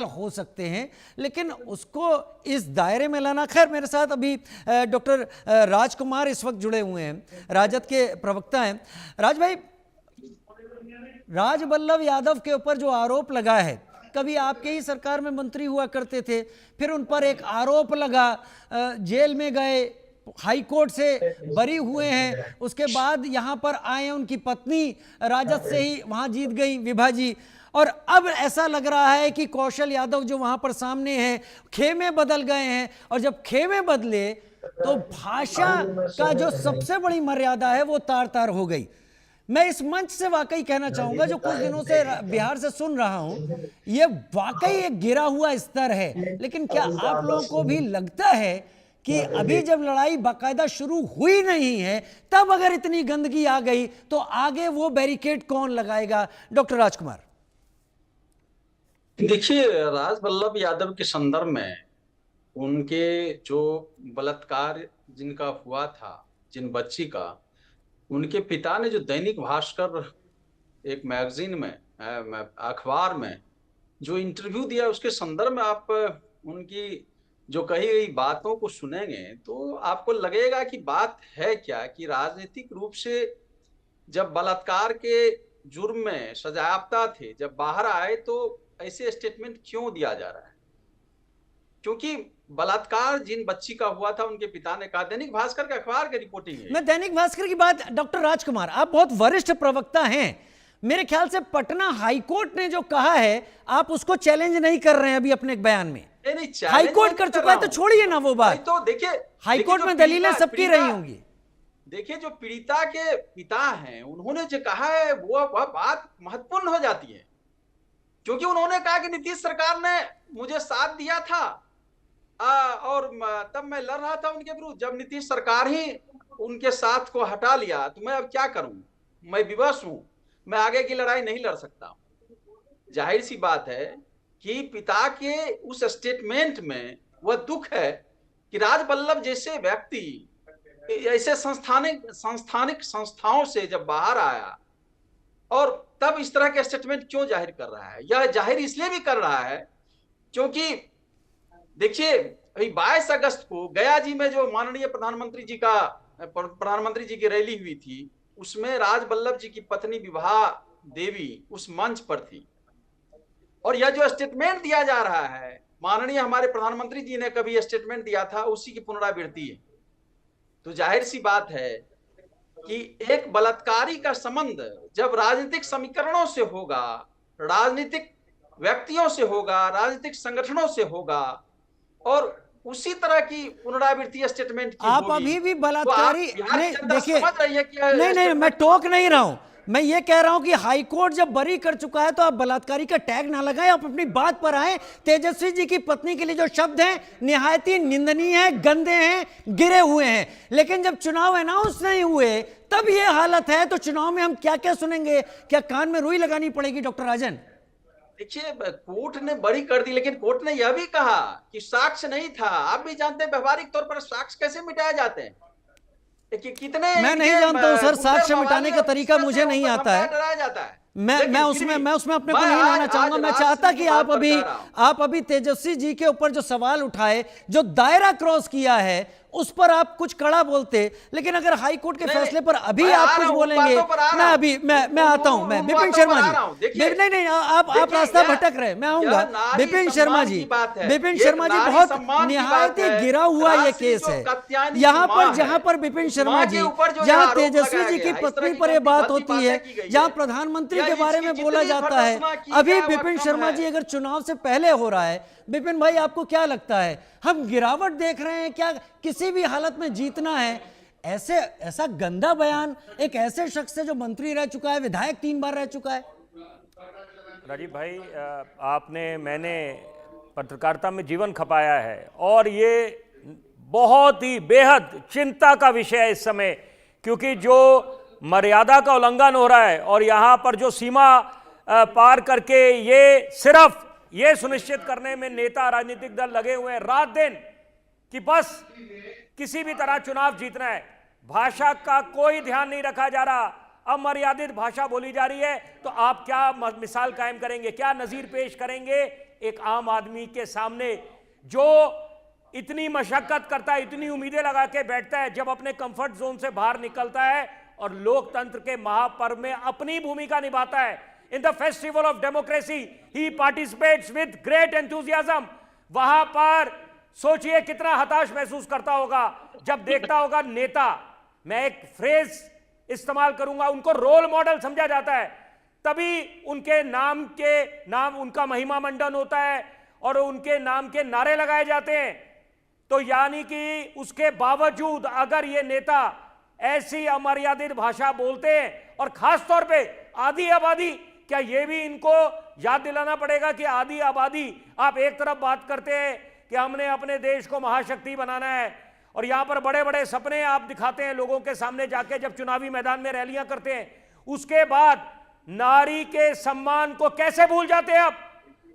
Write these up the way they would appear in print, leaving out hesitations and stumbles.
हो सकते हैं, लेकिन उसको इस दायरे में लाना। खैर, मेरे साथ अभी डॉक्टर राजकुमार इस वक्त जुड़े हुए हैं, राजद के प्रवक्ता हैं। राज भाई, राजबल्लभ यादव के ऊपर जो आरोप लगा है, कभी आपके ही सरकार में मंत्री हुआ करते थे, फिर उन पर एक आरोप लगा, जेल में गए, हाई कोर्ट से बरी हुए हैं, उसके बाद यहां पर आए, उनकी पत्नी राजद से ही वहां जीत गई, विभा जी, और अब ऐसा लग रहा है कि कौशल यादव जो वहां पर सामने हैं, खेमे बदल गए हैं, और जब खेमे बदले तो भाषा का जो सबसे बड़ी मर्यादा है वो तार तार हो गई। मैं इस मंच से वाकई कहना चाहूंगा, जो कुछ दिनों से बिहार से सुन रहा हूं, यह वाकई एक गिरा हुआ स्तर है। लेकिन क्या आप लोगों को भी लगता है कि अभी जब लड़ाई बाकायदा शुरू हुई नहीं है, तब अगर इतनी गंदगी आ गई तो आगे वो बैरिकेड कौन लगाएगा? डॉक्टर राजकुमार। देखिए, राजबल्लभ यादव के संदर्भ में उनके जो बलात्कार जिनका हुआ था, जिन बच्ची का, उनके पिता ने जो दैनिक भास्कर एक मैगजीन में, अखबार में जो इंटरव्यू दिया, उसके संदर्भ में आप उनकी जो कही गई बातों को सुनेंगे तो आपको लगेगा कि बात है क्या, कि राजनीतिक रूप से जब बलात्कार के जुर्म में सजायाफ्ता थे, जब बाहर आए तो ऐसे स्टेटमेंट क्यों दिया जा रहा है? क्योंकि बलात्कार जिन बच्ची का हुआ था, उनके पिता ने कहा, दैनिक भास्कर के अखबार की रिपोर्टिंग है। मैं दैनिक भास्कर की बात, डॉक्टर राजकुमार, आप बहुत वरिष्ठ प्रवक्ता हैं, मेरे ख्याल से पटना हाईकोर्ट ने जो कहा है आप उसको चैलेंज नहीं कर रहे हैं अभी अपने एक बयान में। हाईकोर्ट कर चुका है तो छोड़िए ना वो बात। तो देखिए, हाईकोर्ट में दलीलें सबकी रही होंगी। देखिए, जो पीड़िता के पिता हैं, उन्होंने जो कहा है वो बात महत्वपूर्ण हो जाती है, क्योंकि उन्होंने कहा कि नीतीश सरकार ने मुझे साथ दिया था और तब मैं लड़ रहा था उनके विरुद्ध। जब नीतीश सरकार ही उनके साथ को हटा लिया तो मैं अब क्या करूं, मैं विवश हूं, मैं आगे की लड़ाई नहीं लड़ सकता। जाहिर सी बात है कि पिता के उस स्टेटमेंट में वह दुख है कि राजबल्लभ जैसे व्यक्ति ऐसे संस्थानिक संस्थाओं से जब बाहर आया और तब इस तरह के स्टेटमेंट क्यों जाहिर कर रहा है। यह जाहिर इसलिए भी कर रहा है क्योंकि देखिए, अभी 22 अगस्त को गया जी में जो माननीय प्रधानमंत्री जी की रैली हुई थी, उसमें राजबल्लभ जी की पत्नी विभा देवी उस मंच पर थी, और यह जो स्टेटमेंट दिया जा रहा है, माननीय हमारे प्रधानमंत्री जी ने कभी स्टेटमेंट दिया था, उसी की पुनरावृत्ति है। तो जाहिर सी बात है कि एक बलात्कारी का संबंध जब राजनीतिक समीकरणों से होगा, राजनीतिक व्यक्तियों से होगा, राजनीतिक संगठनों से होगा, और उसी तरह की पुनरावृत्ति स्टेटमेंट की आप होगी, अभी भी तो बलात्कारी नहीं, देखिए, समझ रही है कि नहीं, मैं टोक नहीं रहा हूं, मैं ये कह रहा हूं कि हाईकोर्ट जब बरी कर चुका है तो आप बलात्कारी का टैग ना लगाएं, आप अपनी बात पर आए। तेजस्वी जी की पत्नी के लिए जो शब्द हैं निहायत ही निंदनीय है, गंदे हैं, गिरे हुए हैं, लेकिन जब चुनाव अनाउंस नहीं हुए तब ये हालत है, तो चुनाव में हम क्या क्या सुनेंगे? क्या कान में रुई लगानी पड़ेगी? डॉक्टर राजन, देखिए, कोर्ट ने बरी कर दी, लेकिन कोर्ट ने यह भी कहा कि साक्ष्य नहीं था। आप भी जानते हैं व्यवहारिक तौर पर साक्ष्य कैसे मिटाए जाते हैं। कितने मैं नहीं जानता हूं सर, साक्ष्य मिटाने का तरीका मुझे नहीं आता है। डराया जाता है। मैं उसमें अपने को नहीं लाना चाहूंगा। मैं चाहता कि आप अभी तेजस्वी जी के ऊपर जो सवाल उठाए, जो दायरा क्रॉस किया है, उस पर आप कुछ कड़ा बोलते, लेकिन अगर हाई कोर्ट के फैसले पर अभी आप कुछ बोलेंगे, मैं आता हूं। मैं विपिन शर्मा जी, नहीं, आप रास्ता भटक रहे, मैं आऊंगा। विपिन शर्मा जी बहुत निहायत ही गिरा हुआ ये केस है। यहां पर जहां पर विपिन शर्मा जी, जहां तेजस्वी जी की पत्नी पर यह बात होती है, जहां प्रधानमंत्री के बारे में बोला जाता है, अभी विपिन शर्मा जी अगर चुनाव से पहले हो रहा है, विपिन भाई आपको क्या लगता है, हम गिरावट देख रहे हैं क्या? किसी भी हालत में जीतना है, ऐसा गंदा बयान एक ऐसे शख्स से जो मंत्री रह चुका है, विधायक 3 बार रह चुका है। राजीव भाई, मैंने पत्रकारिता में जीवन खपाया है और ये बहुत ही बेहद चिंता का विषय है इस समय, क्योंकि जो मर्यादा का उल्लंघन हो रहा है और यहाँ पर जो सीमा पार करके ये सिर्फ ये सुनिश्चित करने में नेता राजनीतिक दल लगे हुए हैं रात दिन कि बस किसी भी तरह चुनाव जीतना है। भाषा का कोई ध्यान नहीं रखा जा रहा, अमर्यादित भाषा बोली जा रही है। तो आप क्या मिसाल कायम करेंगे, क्या नजीर पेश करेंगे एक आम आदमी के सामने जो इतनी मशक्कत करता है, इतनी उम्मीदें लगा के बैठता है, जब अपने कंफर्ट जोन से बाहर निकलता है और लोकतंत्र के महापर्व में अपनी भूमिका निभाता है, in the festival of democracy he participates with great enthusiasm, वहां पर सोचिए कितना हताश महसूस करता होगा जब देखता होगा नेता, मैं एक फ्रेज इस्तेमाल करूंगा, उनको रोल मॉडल समझा जाता है, तभी उनके नाम उनका महिमा मंडन होता है और उनके नाम के नारे लगाए जाते हैं। तो यानी कि उसके बावजूद अगर ये नेता ऐसी अमर्यादित भाषा बोलते हैं, और खास तौर पे आधी आबादी, क्या ये भी इनको याद दिलाना पड़ेगा कि आधी आबादी, आप एक तरफ बात करते हैं कि हमने अपने देश को महाशक्ति बनाना है और यहां पर बड़े बड़े सपने आप दिखाते हैं लोगों के सामने जाके जब चुनावी मैदान में रैलियां करते हैं, उसके बाद नारी के सम्मान को कैसे भूल जाते हैं आप?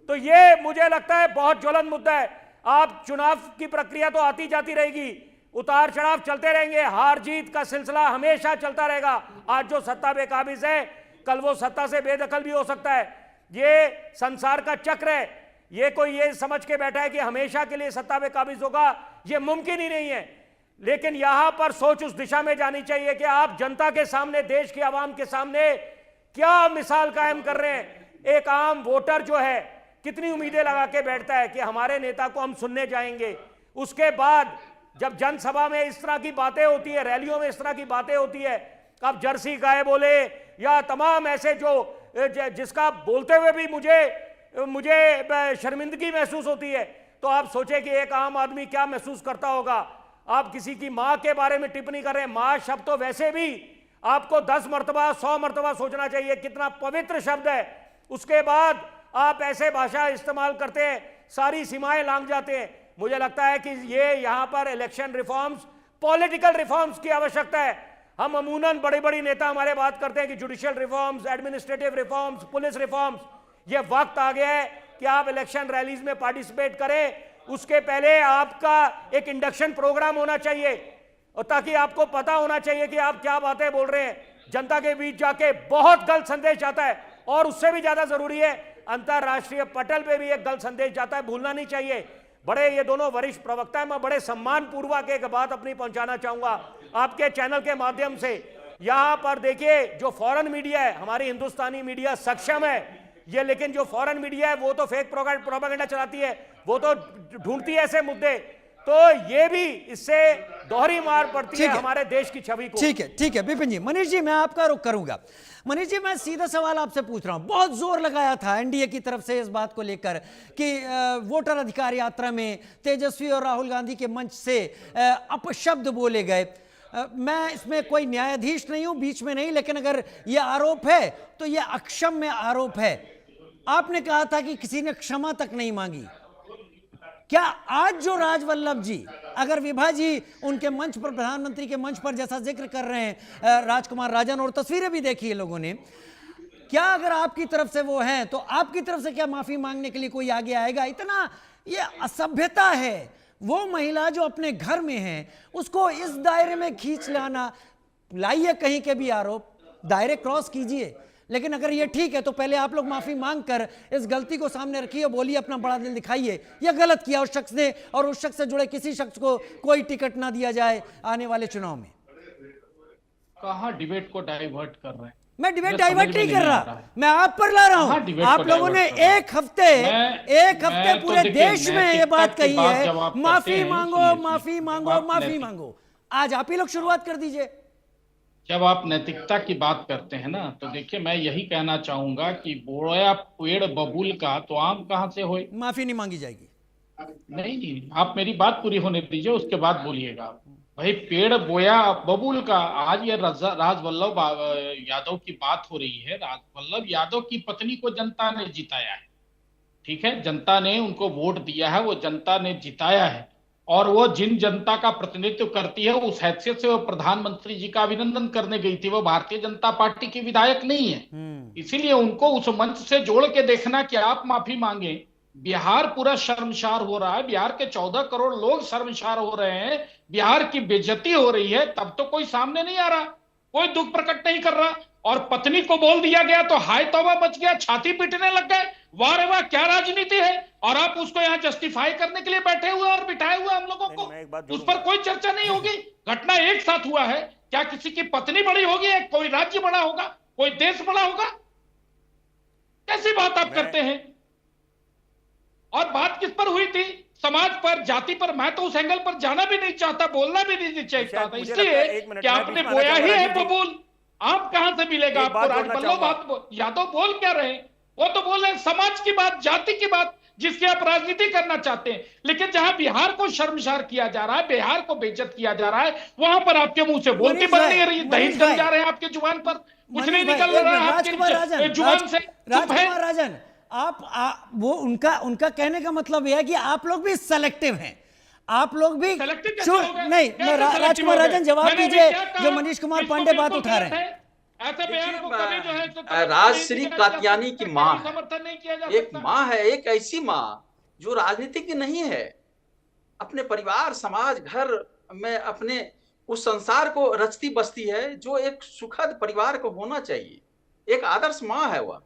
तो ये मुझे लगता है बहुत ज्वलंत मुद्दा है। आप चुनाव की प्रक्रिया तो आती जाती रहेगी, उतार चढ़ाव चलते रहेंगे, हार जीत का सिलसिला हमेशा चलता रहेगा। आज जो सत्ता बेकाबिज है, कल वो सत्ता से बेदखल भी हो सकता है। ये संसार का चक्र है। ये कोई ये समझ के बैठा है कि हमेशा के लिए सत्ता बेकाबिज होगा, ये मुमकिन ही नहीं है। लेकिन यहां पर सोच उस दिशा में जानी चाहिए कि आप जनता के सामने, देश की आवाम के सामने क्या मिसाल कायम कर रहे हैं। एक आम वोटर जो है कितनी उम्मीदें लगा के बैठता है कि हमारे नेता को हम सुनने जाएंगे, उसके बाद जब जनसभा में इस तरह की बातें होती है, रैलियों में इस तरह की बातें होती है, अब जर्सी गाय बोले या तमाम ऐसे जो जिसका बोलते हुए भी मुझे शर्मिंदगी महसूस होती है, तो आप सोचे कि एक आम आदमी क्या महसूस करता होगा। आप किसी की मां के बारे में टिप्पणी कर रहे हैं, मां शब्द तो वैसे भी आपको 10 मरतबा 100 मरतबा सोचना चाहिए, कितना पवित्र शब्द है। उसके बाद आप ऐसे भाषा इस्तेमाल करते हैं, सारी सीमाएं लांघ जाते हैं। मुझे लगता है कि ये यहां पर इलेक्शन रिफॉर्म्स, पॉलिटिकल रिफॉर्म्स की आवश्यकता है। हम अमूनन बड़े बड़े नेता हमारे बात करते हैं कि judicial reforms, administrative reforms, police reforms. ये वक्त आ गया है कि आप इलेक्शन रैलीज में पार्टिसिपेट करें। उसके पहले आपका एक इंडक्शन प्रोग्राम होना चाहिए, और ताकि आपको पता होना चाहिए कि आप क्या बातें बोल रहे हैं। जनता के बीच जाके बहुत गलत संदेश जाता है, और उससे भी ज्यादा जरूरी है अंतरराष्ट्रीय पटल पे भी एक गलत संदेश जाता है, भूलना नहीं चाहिए। बड़े ये दोनों वरिष्ठ प्रवक्ता हैं, मैं बड़े सम्मान पूर्वक एक बात अपनी पहुंचाना चाहूंगा आपके चैनल के माध्यम से। यहां पर देखिए, जो फॉरेन मीडिया है, हमारी हिंदुस्तानी मीडिया सक्षम है ये, लेकिन जो फॉरेन मीडिया है वो तो फेक प्रोपेगेंडा चलाती है, वो तो ढूंढती है ऐसे मुद्दे। तो ये भी, इससे दोहरी मार पड़ती है हमारे देश की छवि को। ठीक है विपिन जी। मनीष जी, मैं आपका रुख करूंगा। मनीष जी, मैं सीधा सवाल आपसे पूछ रहा हूं। बहुत जोर लगाया था एनडीए की तरफ से इस बात को लेकर कि वोटर अधिकार यात्रा में तेजस्वी और राहुल गांधी के मंच से अपशब्द बोले गए। मैं इसमें कोई न्यायाधीश नहीं हूं, बीच में नहीं, लेकिन अगर यह आरोप है तो यह अक्षम्य आरोप है। आपने कहा था कि किसी ने क्षमा तक नहीं मांगी। क्या आज जो राजवल्लभ जी, अगर विभा जी उनके मंच पर, प्रधानमंत्री के मंच पर जैसा जिक्र कर रहे हैं राजकुमार राजन, और तस्वीरें भी देखी है लोगों ने, क्या अगर आपकी तरफ से वो हैं तो आपकी तरफ से क्या माफी मांगने के लिए कोई आगे आएगा? इतना ये असभ्यता है। वो महिला जो अपने घर में है उसको इस दायरे में खींच लाना, लाइए कहीं के भी आरोप, दायरे क्रॉस कीजिए, लेकिन अगर ये ठीक है तो पहले आप लोग माफी मांगकर इस गलती को सामने रखिए, बोलिए, अपना बड़ा दिल दिखाइए। यह गलत किया उस शख्स ने, और उस शख्स से जुड़े किसी शख्स को कोई टिकट ना दिया जाए आने वाले चुनाव में। कहां डिबेट को डाइवर्ट कर रहे हैं? मैं डिबेट डाइवर्ट नहीं कर रहा, मैं आप पर ला रहा हूं। आप लोगों ने एक हफ्ते पूरे देश में ये बात कही है, माफी मांगो माफी मांगो माफी मांगो। आज आप ही लोग शुरुआत कर दीजिए। जब आप नैतिकता की बात करते हैं ना, तो देखिए, मैं यही कहना चाहूंगा कि बोया पेड़ बबूल का तो आम कहां से होए? माफी नहीं मांगी जाएगी। नहीं, आप मेरी बात पूरी होने दीजिए, उसके बाद बोलिएगा। भाई, पेड़ बोया बबूल का। आज ये राजवल्लभ यादव की बात हो रही है। राजवल्लभ यादव की पत्नी को जनता ने जिताया है, ठीक है, जनता ने उनको वोट दिया है, वो जनता ने जिताया है, और वो जिन जनता का प्रतिनिधित्व करती है उस हैसियत से वो प्रधानमंत्री जी का अभिनंदन करने गई थी। वो भारतीय जनता पार्टी की विधायक नहीं है, इसीलिए उनको उस मंच से जोड़ के देखना कि आप माफी मांगे। बिहार पूरा शर्मसार हो रहा है, बिहार के 14 करोड़ लोग शर्मसार हो रहे हैं, बिहार की बेइज्जती हो रही है, तब तो कोई सामने नहीं आ रहा, कोई दुख प्रकट नहीं कर रहा। और पत्नी को बोल दिया गया तो हाय तौबा बच गया, छाती पीटने लग गए। वाह रे वाह, क्या राजनीति है। और आप उसको यहाँ जस्टिफाई करने के लिए बैठे हुए और बिठाए हुए हम लोगों मैं एक बात को, उस पर कोई चर्चा नहीं होगी। घटना एक साथ हुआ है, क्या किसी की पत्नी बड़ी होगी, या कोई राज्य बड़ा होगा, कोई देश बड़ा होगा? कैसी बात आप करते हैं? और बात किस पर हुई थी? समाज पर, जाति पर। मैं तो उस एंगल पर जाना भी नहीं चाहता, बोलना भी नहीं चाहता था, इसलिए कि आपने बोया ही है बबूल। आप कहां से मिलेगा आपको? राजवल्लभ यादव बोल क्या रहे हैं? वो तो बोल रहे हैं समाज की बात, जाति की बात, जिसकी आप राजनीति करना चाहते हैं। लेकिन जहां बिहार को शर्मसार किया जा रहा है, बिहार को बेइज्जत किया जा रहा है, वहां पर आपके मुंह से बोलती बंद नहीं रही, दही निकल जा रहे हैं आपके जुबान पर, कुछ नहीं निकल रहा है आपके जुबान से। राजकुमार राजन, वो उनका कहने का मतलब यह है कि आप लोग भी सेलेक्टिव हैं, आप लोग भी नहीं। राजकुमार राजन जवाब दीजिए, जो मनीष कुमार पांडे बात उठा रहे हैं। ऐसे बयान को कभी जो है राजश्री कात्यानी की मां समर्थन नहीं किया जा एक मां है, एक ऐसी मां जो राजनीतिक नहीं है, अपने परिवार, समाज, घर में अपने उस संसार को रचती बसती है जो एक सुखद परिवार को होना चाहिए। एक आदर्श मां है वह,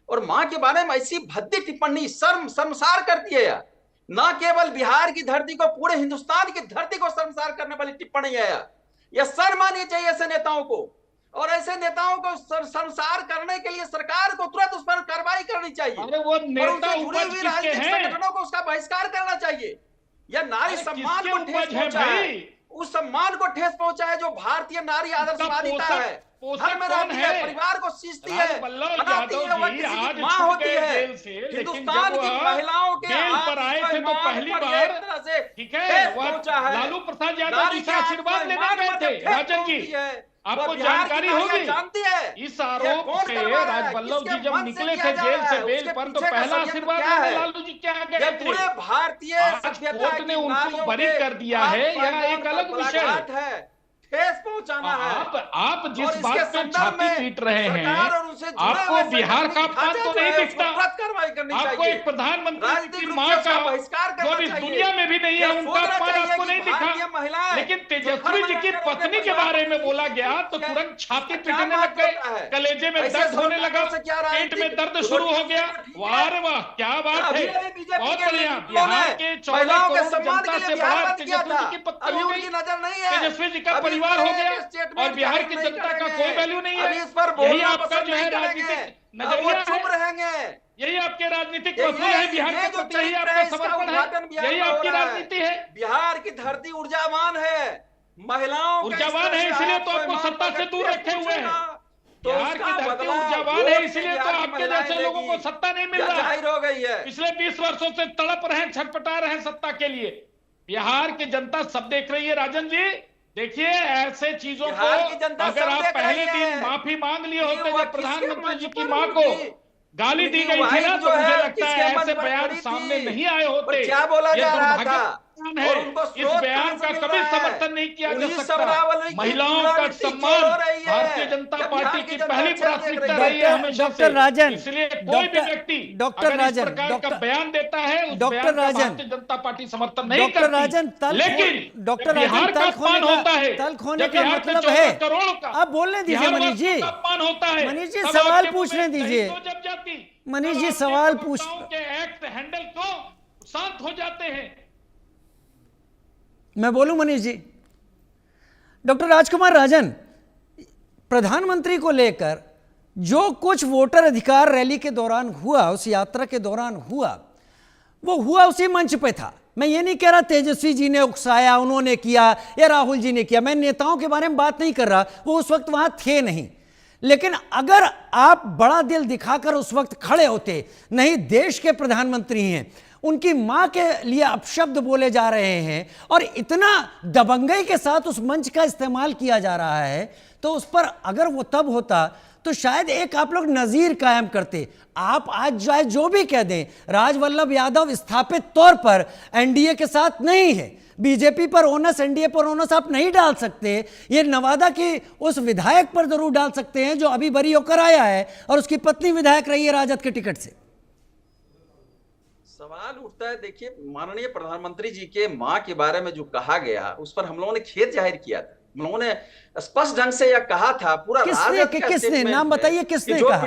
और मां के बारे में ऐसी भद्दी टिप्पणी शर्मसार करती है यार। न केवल बिहार की धरती को, पूरे हिंदुस्तान की धरती को शर्मसार करने वाली टिप्पणी है यार। यह शर्म आनी चाहिए ऐसे नेताओं को, और ऐसे नेताओं को शर्मसार करने के लिए सरकार को तुरंत उस पर कार्रवाई करनी चाहिए। अरे वो नेता जुड़ी हुई राजनीतिक संगठनों को उसका बहिष्कार करना चाहिए। यह नारी सम्मान को ठेस पहुंचा है, उस सम्मान को ठेस पहुंचा है जो भारतीय नारी आदर्शवादिता है, घर में रहती है, परिवार को सींचती है, बनाती है, वह किसी की मां होती है। हिंदुस्तान की महिलाओं के पर आए थे तो पहली बार, ठीक है, लालू प्रसाद यादव जी से आशीर्वाद लेने गए थे। राजन जी, आपको जानकारी होगी, जानती है इस आरोप से राजवल्लभ जी जब निकले थे जेल से बेल पर, तो पहला आशीर्वाद लेने लालू जी क्या गए थे? पूरे भारतीय कोर्ट ने उनको बरी कर दिया है, यह एक अलग विषय है। ठेस पहुंचाना है। आप जिस बात पे छाती पीट रहे हैं, आपको बिहार का अपमान तो नहीं दिखता। आपको एक प्रधानमंत्री की मां का, जो अभी दुनिया में भी नहीं है, उनका अपमान आपको नहीं दिखा। लेकिन तेजस्वी जी की पत्नी के बारे में बोला गया तो तुरंत छाती पीटने लग गए, कलेजे में दर्द होने लगा, पेट में दर्द शुरू हो गया। वाह रे वाह, क्या बात है, बहुत बढ़िया। बिहार के 14 करोड़ जनता से बड़ा तेजस्वी जी की पत्नी हो गई, तेजस्वी जी का परिवार हो गया, और बिहार की जनता का कोई वैल्यू नहीं है। यही आपका जो है राजनीतिक नजरिया है, यही आपके राजनीतिक मसूल है, बिहार के प्रति यही आपका समर्पण है, यही आपकी राजनीति है। बिहार की धरती ऊर्जावान है, महिलाओं ऊर्जावान है, इसलिए तो आपको सत्ता से दूर रखे हुए हैं। बिहार की धरती ऊर्जावान है, इसलिए तो आपके जैसे लोगों को सत्ता नहीं मिल रहा हो गई है। पिछले 20 वर्षों से तड़प रहे हैं, छटपटा रहे हैं सत्ता के लिए। बिहार की जनता सब देख रही है। राजन जी देखिए, ऐसे चीजों को अगर आप पहले दिन माफी मांग लिए होते, जब प्रधानमंत्री जी की मां को गाली दी गई थी ना, तो मुझे लगता है ऐसे बयान सामने नहीं आए होते। क्या बोला जा रहा था? है इस बयान का कभी समर्थन नहीं किया जा सकता। महिलाओं का सम्मान भारतीय जनता पार्टी की पहली प्राथमिकता रही है हमेशा। डॉक्टर राजन, इसलिए कोई भी व्यक्ति डॉक्टर राजन प्रकार का बयान देता है, उस डॉक्टर बयान का राजन, भारतीय जनता पार्टी समर्थन नहीं डॉक्टर राजन, करती। लेकिन डॉक्टर बिहार का अपमान होता है, तल खोने जब का बिहार मतलब में है, 14 करोड़ का आप बोलने दीजिए मनीष जी, अपमान होता है। मनीष जी सवाल पूछने दीजिए, जब जाती मनीष जी सवाल पूछ के एक्ट हैंडल को शांत हो जाते हैं। मैं बोलूं मनीष जी? डॉक्टर राजकुमार राजन, प्रधानमंत्री को लेकर जो कुछ वोटर अधिकार रैली के दौरान हुआ, उस यात्रा के दौरान हुआ, वो हुआ उसी मंच पे था। मैं ये नहीं कह रहा तेजस्वी जी ने उकसाया, उन्होंने किया, या राहुल जी ने किया। मैं नेताओं के बारे में बात नहीं कर रहा, वो उस वक्त वहां थे नहीं। लेकिन अगर आप बड़ा दिल दिखाकर उस वक्त खड़े होते, नहीं देश के प्रधानमंत्री हैं, उनकी मां के लिए अपशब्द बोले जा रहे हैं और इतना दबंगई के साथ उस मंच का इस्तेमाल किया जा रहा है, तो उस पर अगर वो तब होता तो शायद एक आप लोग नजीर कायम करते। आप आज चाहे जो भी कह दें, राजवल्लभ यादव स्थापित तौर पर एनडीए के साथ नहीं है, बीजेपी पर ओनस, एनडीए पर ओनस आप नहीं डाल सकते। ये नवादा की उस विधायक पर जरूर डाल सकते हैं जो अभी बरी होकर आया है और उसकी पत्नी विधायक रही है राजद के टिकट से। सवाल उठता है, देखिए माननीय प्रधानमंत्री जी के मां के बारे में जो कहा गया, उस पर हम लोगों ने खेद जाहिर किया था। हम लोगों ने स्पष्ट ढंग से यह कहा था, पूरा किसने नाम बताइए, किसने कहा?